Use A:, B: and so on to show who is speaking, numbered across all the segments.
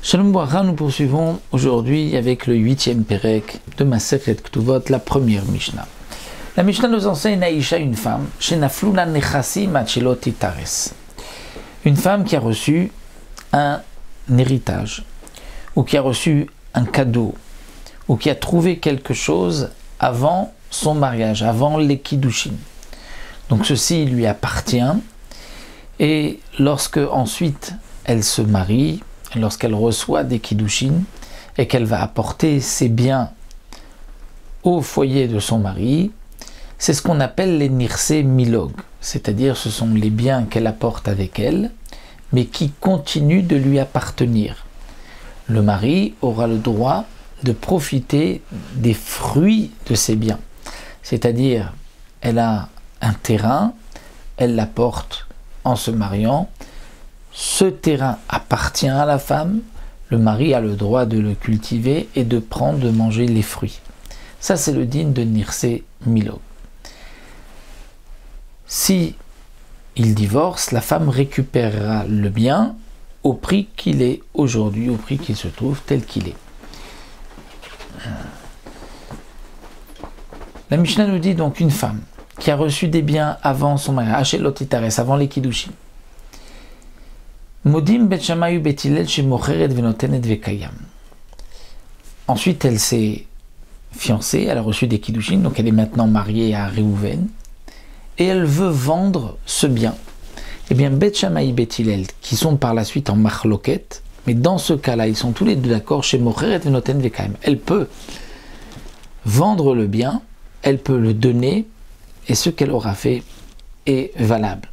A: Shalom Bracha, nous poursuivons aujourd'hui avec le 8e Perek de Masechet Ktuvot, la première Mishnah. La Mishnah nous enseigne Aïcha, une femme, Shenaflula Nechassim Achelo Titares. Une femme qui a reçu un héritage, ou qui a reçu un cadeau, ou qui a trouvé quelque chose avant son mariage, avant les Kiddushin. Donc ceci lui appartient, et lorsque ensuite elle se marie, lorsqu'elle reçoit des Kiddushin et qu'elle va apporter ses biens au foyer de son mari, c'est ce qu'on appelle les Nirse Milog, c'est-à-dire ce sont les biens qu'elle apporte avec elle, mais qui continuent de lui appartenir. Le mari aura le droit de profiter des fruits de ces biens, c'est-à-dire elle a un terrain, elle l'apporte en se mariant. Ce terrain appartient à la femme, le mari a le droit de le cultiver et de prendre, de manger les fruits. Ça, c'est le din de Nirse Milog. Si il divorce, la femme récupérera le bien au prix qu'il est aujourd'hui, au prix qu'il se trouve tel qu'il est. La Mishnah nous dit donc une femme qui a reçu des biens avant son mariage, avant les Kiddushin. Modim Bet Shammai Bet Hillel shemocheret venotenet vekayam. Ensuite, elle s'est fiancée, elle a reçu des Kiddushin, donc elle est maintenant mariée à Réhouven, et elle veut vendre ce bien. Eh bien, Bet Shammai Bet Hillel, qui sont par la suite en machloket, mais dans ce cas-là, ils sont tous les deux d'accord, shemocheret venotenet vekayam. Elle peut vendre le bien, elle peut le donner, et ce qu'elle aura fait est valable.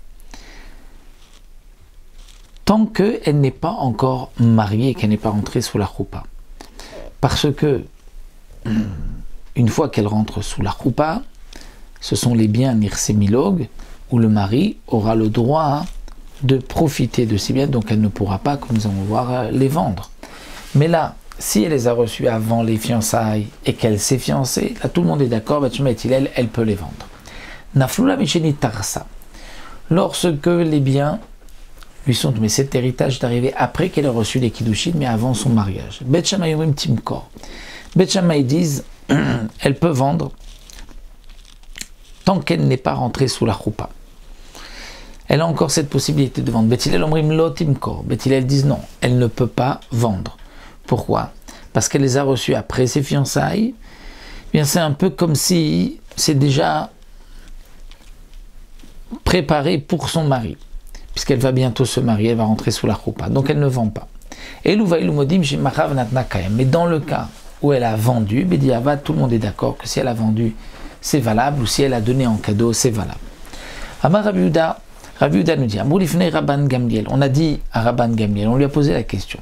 A: Tant qu'elle n'est pas encore mariée, qu'elle n'est pas rentrée sous la choupa. Parce que, une fois qu'elle rentre sous la choupa, ce sont les biens Nirse Milog, où le mari aura le droit de profiter de ces biens, donc elle ne pourra pas, comme nous allons voir, les vendre. Mais là, si elle les a reçus avant les fiançailles et qu'elle s'est fiancée, là tout le monde est d'accord, elle peut les vendre. Naflula Misheni Tarsa. Lorsque les biens lui sont, mais cet héritage est arrivé après qu'elle ait reçu les Kiddushin, mais avant son mariage. Bet Shammai Omrim Timkor. Bet Shammai disent, elle peut vendre tant qu'elle n'est pas rentrée sous la choupa. Elle a encore cette possibilité de vendre. Bet Hillel Omrim Lo Timkor. Bet Hillel disent non, elle ne peut pas vendre. Pourquoi? Parce qu'elle les a reçus après ses fiançailles. Eh bien, c'est un peu comme si c'est déjà préparé pour son mari, puisqu'elle va bientôt se marier, elle va rentrer sous la choupa, donc elle ne vend pas. Mais dans le cas où elle a vendu, Bediavad, tout le monde est d'accord que si elle a vendu, c'est valable, ou si elle a donné en cadeau, c'est valable. Amar Rabbi Yehuda nous dit, on a dit à Rabban Gamliel, on lui a posé la question,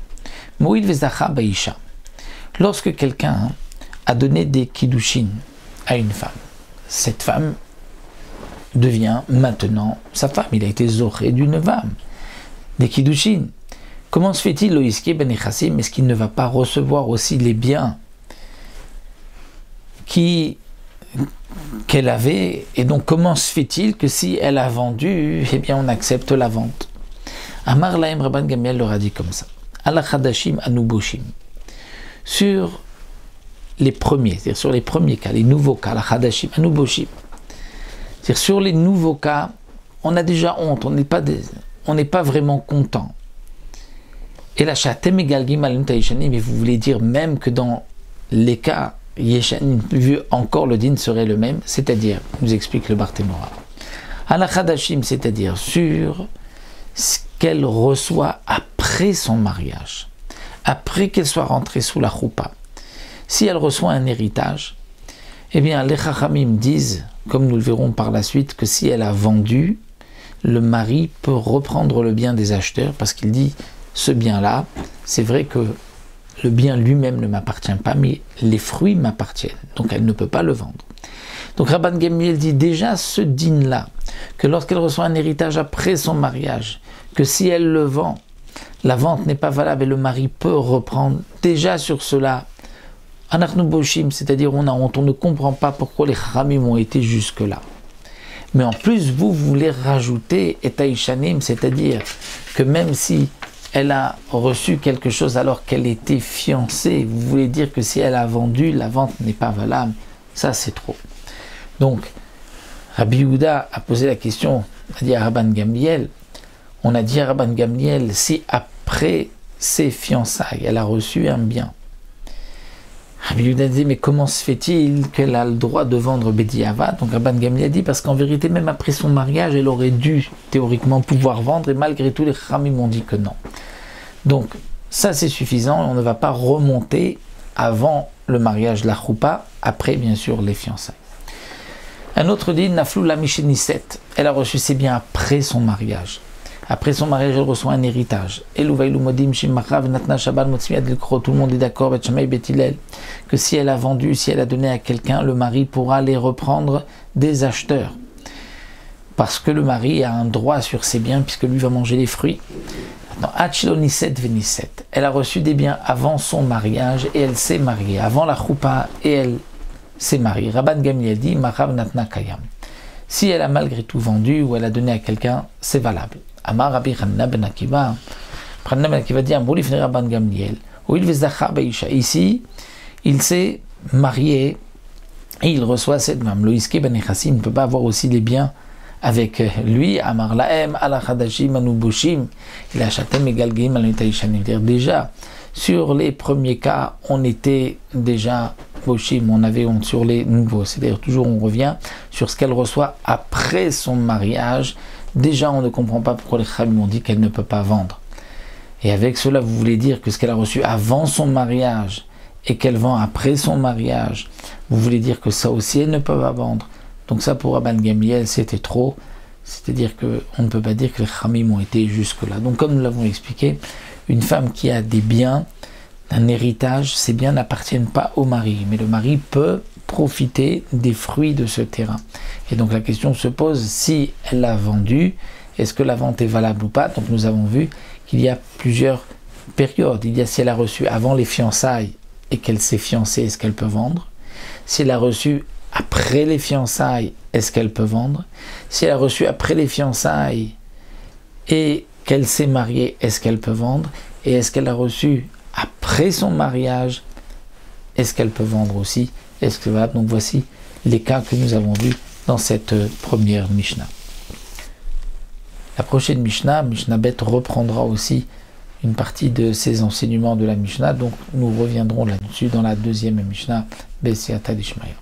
A: lorsque quelqu'un a donné des Kiddushin à une femme, cette femme devient maintenant sa femme. Il a été zoré d'une femme. Des Kiddushin. Comment se fait-il, Loïski Ben Nechassim, est-ce qu'il ne va pas recevoir aussi les biens qu'elle avait? Et donc, comment se fait-il que si elle a vendu, eh bien, on accepte la vente? Amar Lahem Rabban Gamliel leur a dit comme ça. Ala Chadashim Anuboshim. Sur les premiers, c'est-à-dire sur les premiers cas, les nouveaux cas, la Chadashim Anuboshim. C'est-à-dire sur les nouveaux cas, on a déjà honte, on n'est pas vraiment content. Et la chatem egalgim alun taïchanim, mais vous voulez dire même que dans les cas yeshanim, vu encore le din serait le même, c'est-à-dire, nous explique le Barthémora, ala chadashim, c'est-à-dire sur ce qu'elle reçoit après son mariage, après qu'elle soit rentrée sous la choupa. Si elle reçoit un héritage, eh bien, les chachamim disent, comme nous le verrons par la suite, que si elle a vendu, le mari peut reprendre le bien des acheteurs, parce qu'il dit, ce bien-là, c'est vrai que le bien lui-même ne m'appartient pas, mais les fruits m'appartiennent, donc elle ne peut pas le vendre. Donc Rabban Gamliel dit déjà ce din-là, que lorsqu'elle reçoit un héritage après son mariage, que si elle le vend, la vente n'est pas valable et le mari peut reprendre, déjà sur cela, Anachnu Boshim, c'est-à-dire on a honte, on ne comprend pas pourquoi les Chachamim ont été jusque-là. Mais en plus, vous voulez rajouter Etaïchanim, c'est-à-dire que même si elle a reçu quelque chose alors qu'elle était fiancée, vous voulez dire que si elle a vendu, la vente n'est pas valable? Ça, c'est trop. Donc, Rabbi Yehuda a posé la question, on a dit à Rabban Gamliel, si après ses fiançailles, elle a reçu un bien, Rabbi Yehuda dit, mais comment se fait-il qu'elle a le droit de vendre Bediavad? Donc Rabban Gamliel dit, parce qu'en vérité, même après son mariage, elle aurait dû théoriquement pouvoir vendre, et malgré tout, les Khamim ont dit que non. Donc, ça c'est suffisant, on ne va pas remonter avant le mariage, la choupa, après bien sûr les fiançailles. Un autre dit, Naflou la Misheniset, elle a reçu ses biens après son mariage. Après son mariage, elle reçoit un héritage. Tout le monde est d'accord, que si elle a vendu, si elle a donné à quelqu'un, le mari pourra les reprendre des acheteurs. Parce que le mari a un droit sur ses biens, puisque lui va manger les fruits. Elle a reçu des biens avant son mariage et elle s'est mariée. Avant la choupa et elle s'est mariée. Rabban Gamliel dit, si elle a malgré tout vendu ou elle a donné à quelqu'un, c'est valable. Amar Rabbi Chanina ben Akiva. Chanina ben Akiva dit, Rabban Gamliel. Ici, il s'est marié et il reçoit cette femme. Loïske ben Echassim ne peut pas avoir aussi les biens avec lui. Amar Laem, ala Chadashim, Anuboshim, il a Chatem et Galgim, Alitaïchanim. Déjà, sur les premiers cas, on était déjà Boshim, on avait honte sur les nouveaux. C'est-à-dire, toujours on revient sur ce qu'elle reçoit après son mariage. Déjà, on ne comprend pas pourquoi les Khamim ont dit qu'elle ne peut pas vendre. Et avec cela, vous voulez dire que ce qu'elle a reçu avant son mariage et qu'elle vend après son mariage, vous voulez dire que ça aussi, elle ne peut pas vendre. Donc ça, pour Rabban Gamliel, c'était trop. C'est-à-dire qu'on ne peut pas dire que les Khamim ont été jusque-là. Donc comme nous l'avons expliqué, une femme qui a des biens, un héritage, ces biens n'appartiennent pas au mari. Mais le mari peut profiter des fruits de ce terrain. Et donc la question se pose, si elle l'a vendu, est-ce que la vente est valable ou pas? Donc nous avons vu qu'il y a plusieurs périodes. Il y a si elle a reçu avant les fiançailles et qu'elle s'est fiancée, est-ce qu'elle peut vendre? Si elle a reçu après les fiançailles, est-ce qu'elle peut vendre? Si elle a reçu après les fiançailles et qu'elle s'est mariée, est-ce qu'elle peut vendre? Et est-ce qu'elle a reçu après son mariage, est-ce qu'elle peut vendre aussi? Est-ce que voilà? Donc voici les cas que nous avons vus dans cette première Mishnah. La prochaine Mishnah, Mishnah Bet, reprendra aussi une partie de ces enseignements de la Mishnah, donc nous reviendrons là-dessus dans la deuxième Mishnah, Besiata d'Ishmael.